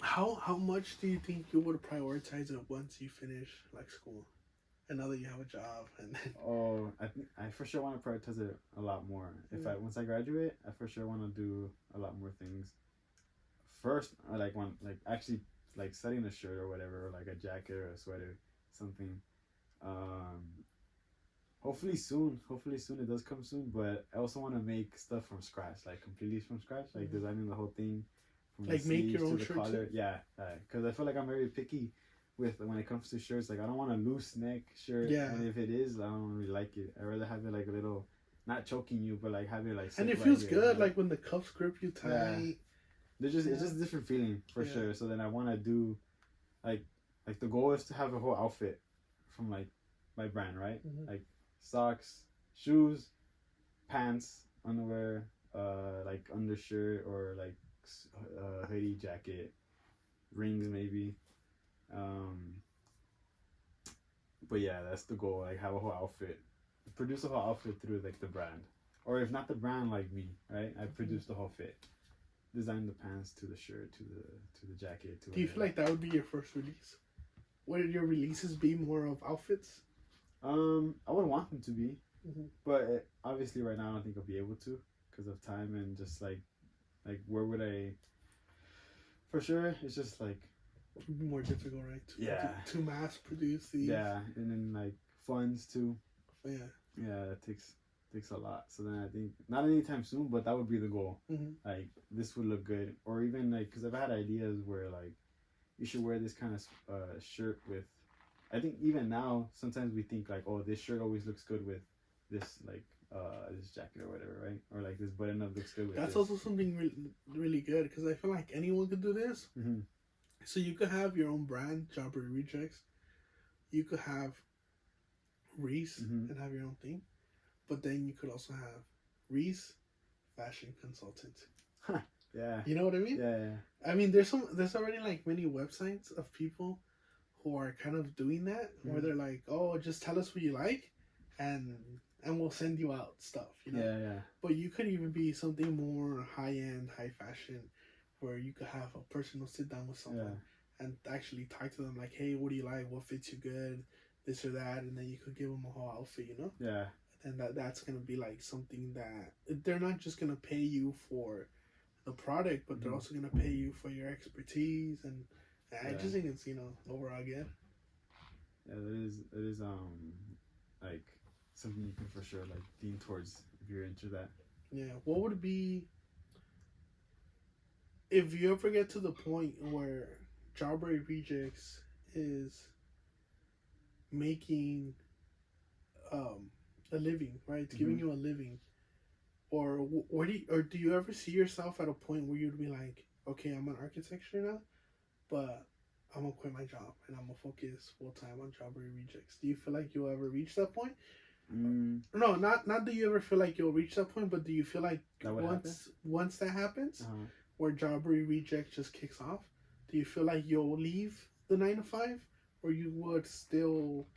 How much do you think you would prioritize it once you finish like school, and now that you have a job, and then Oh, I think I for sure want to prioritize it a lot more. If mm, I once I graduate, I for sure want to do a lot more things. First, I like want like actually like setting a shirt or whatever, or like a jacket or a sweater, something. Um, Hopefully soon. Hopefully soon. It does come soon. But I also want to make stuff from scratch, like completely from scratch, like mm, designing the whole thing from the like make your sleeves to own the shirt too? collar. Yeah, because I feel like I'm very picky with when it comes to shirts. Like I don't want a loose neck shirt, Yeah, and if it is, I don't really like it. I rather have it like a little, not choking you, but like have it like and sit it right feels here, good, right? like when the cuffs grip you Yeah, tight. they're just it's Yeah, just a different feeling for yeah. sure. So then I want to do like like the goal is to have a whole outfit from like my brand, right? Mm-hmm. Like socks, shoes, pants, underwear, like undershirt or like hoodie, jacket, rings maybe. Um, but yeah, that's the goal. Like have a whole outfit, produce a whole outfit through like the brand, or if not the brand, like me, right? I Mm-hmm. produce the whole fit, design the pants to the shirt to the jacket to Do you feel whatever. like that would be your first release? Would your releases be more of outfits? I would want them to be, Mm-hmm. but obviously right now I don't think I'll be able to because of time and just like where would I? For sure, it's just like It would be more difficult, right? yeah, To mass produce these. yeah, and then like funds too. Yeah. Yeah, that takes a lot. So then I think not anytime soon, but that would be the goal. Mm-hmm. Like this would look good, or even like because I've had ideas where like you should wear this kind of shirt with. I think even now sometimes we think like, oh, this shirt always looks good with this like this jacket or whatever, right? Or like this button up looks good with That's this. also something really good because I feel like anyone could do this. Mm-hmm. So you could have your own brand, Jobbery Rejects. You could have Reese Mm-hmm. and have your own thing, but then you could also have Reese Fashion Consultant. Yeah. You know what I mean? Yeah. Yeah. I mean, there's already like many websites of people who are kind of doing that, where Mm-hmm. they're like, oh, just tell us what you like, and and we'll send you out stuff, you know. Yeah. Yeah. But you could even be something more high end, high fashion, where you could have a personal sit down with Yeah. someone and actually talk to them like, hey, what do you like? What fits you good? This or that, and then you could give them a whole outfit, you know. Yeah. And that's gonna be like something that they're not just gonna pay you for the product, but they're Mm-hmm. also gonna pay you for your expertise, and I Yeah. just think it's overall good. Yeah. That is like something you can for sure like lean towards if you're into that. Yeah. What would be if you ever get to the point where Jawbreak Rejects is making a living, right? It's Mm-hmm. giving you a living, or or do you ever see yourself at a point where you'd be like, okay, I'm an architecture now, but I'm gonna quit my job and I'm gonna focus full time on Jawbreak Rejects. Do you feel like you'll ever reach that point? Mm, No, not do you ever feel like you'll reach that point, but do you feel like that would happen. once that happens, Uh-huh. where Jobbery Reject just kicks off, do you feel like you'll leave the 9 to 5, or you would still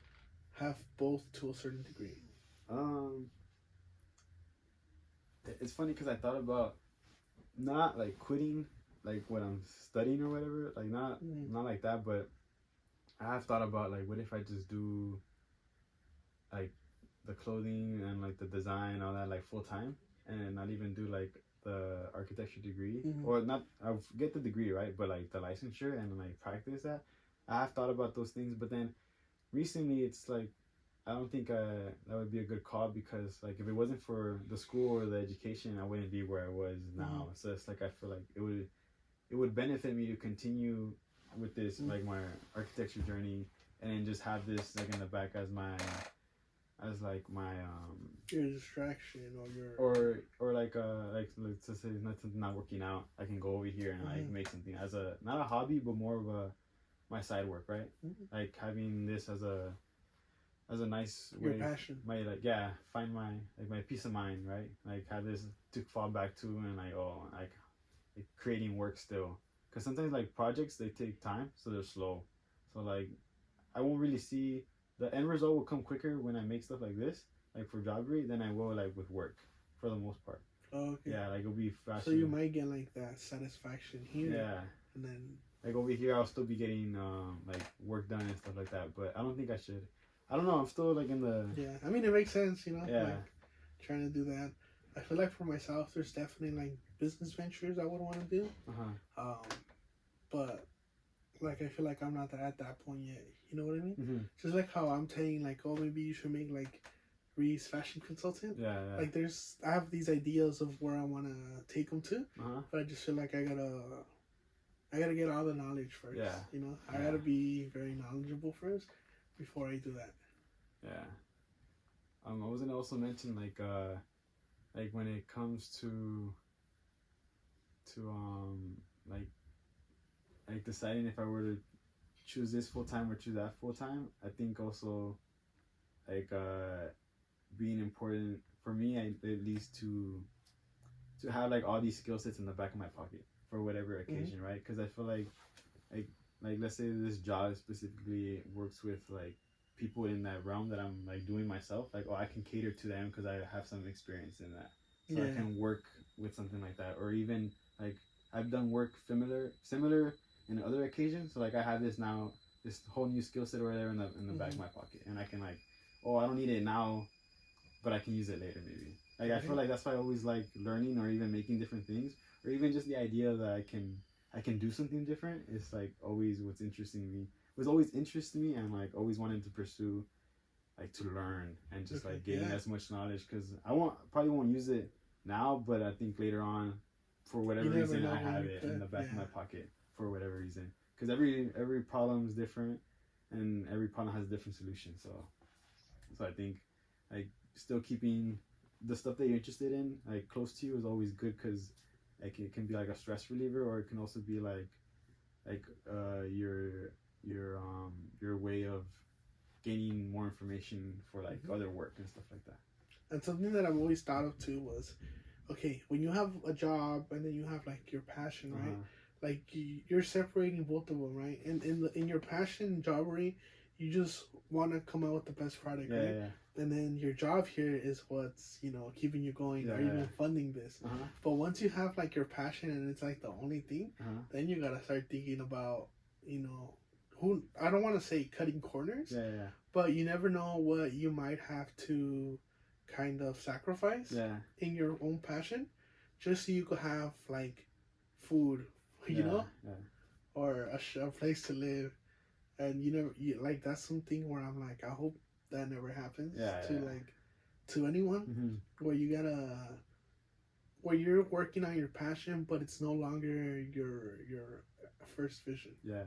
have both to a certain degree? Um, it's funny because I thought about not like quitting like what I'm studying or whatever, like Mm-hmm. not like that, but I have thought about like what if I just do like the clothing and like the design and all that like full time and not even do like the architecture degree Mm-hmm. or not I'll get the degree right but like the licensure and like practice that. I have thought about those things, but then recently it's like I don't think that would be a good call because like if it wasn't for the school or the education I wouldn't be where I was Mm-hmm. now. So it's like I feel like it would benefit me to continue with this Mm-hmm. like my architecture journey and then just have this like in the back as like my Your distraction or your. or like let's just say not something not working out, I can go over here and like Mm-hmm. make something as a not a hobby but more of a my side work, right? Mm-hmm. Like having this as a nice Your way passion. my like yeah find my like my peace of mind, right? Like have this to fall back to and like oh like creating work still because sometimes like projects they take time so they're slow, so like I won't really see the end result will come quicker when I make stuff like this, like for jobbery, than I will like with work, for the most part. Oh, okay. Yeah, like it'll be So faster. you might get like that satisfaction here, Yeah, and then like over here I'll still be getting like work done and stuff like that. But I don't think I should. I don't know. I'm still like in the Yeah, I mean it makes sense, you know, yeah. like trying to do that. I feel like for myself, there's definitely like business ventures I would want to do. Uh-huh. But like I feel like I'm not at that point yet. You know what I mean? Mm-hmm. Just like how I'm saying, like, oh, maybe you should make like Reese fashion consultant. Yeah, yeah. Like, I have these ideas of where I want to take them to, Uh-huh. but I just feel like I gotta get all the knowledge first. Yeah. You know, I Yeah. gotta be very knowledgeable first before I do that. Yeah. I was gonna also mention like when it comes to like deciding if I were to choose this full time or choose that full time. I think also like being important for me, at least to have like all these skill sets in the back of my pocket for whatever occasion, mm-hmm. right? Because I feel like let's say this job specifically works with like people in that realm that I'm like doing myself. Like, oh, I can cater to them because I have some experience in that, so I can work with something like that. Or even like I've done work similar in other occasions. So like I have this whole new skill set over there in the mm-hmm. back of my pocket, and I can like, oh, I don't need it now, but I can use it later maybe. Like I feel like that's why I always like learning or even making different things, or even just the idea that I can do something different is like always what's interesting me. Was always interesting me, and like always wanted to pursue, like to learn and just like gain as much knowledge, because probably won't use it now, but I think later on, for whatever reason, I have it in the back of my pocket for whatever reason, because every problem is different, and every problem has a different solution. So I think like still keeping the stuff that you're interested in like close to you is always good, because like it can be like a stress reliever, or it can also be like your way of gaining more information for like mm-hmm. other work and stuff like that. And something that I've always thought of too was, okay, when you have a job and then you have like your passion, right? Like you're separating both of them, right? And in your passion jobbery, you just want to come out with the best product, right? Yeah. And then your job here is what's, you know, keeping you going or even funding this. But once you have like your passion and it's like the only thing, then you gotta start thinking about, you know, I don't want to say cutting corners, but you never know what you might have to kind of sacrifice in your own passion, just so you could have like food, you know, or a place to live. And like that's something where I'm like, I hope that never happens to anyone, mm-hmm. where you're working on your passion, but it's no longer your first vision. Yeah,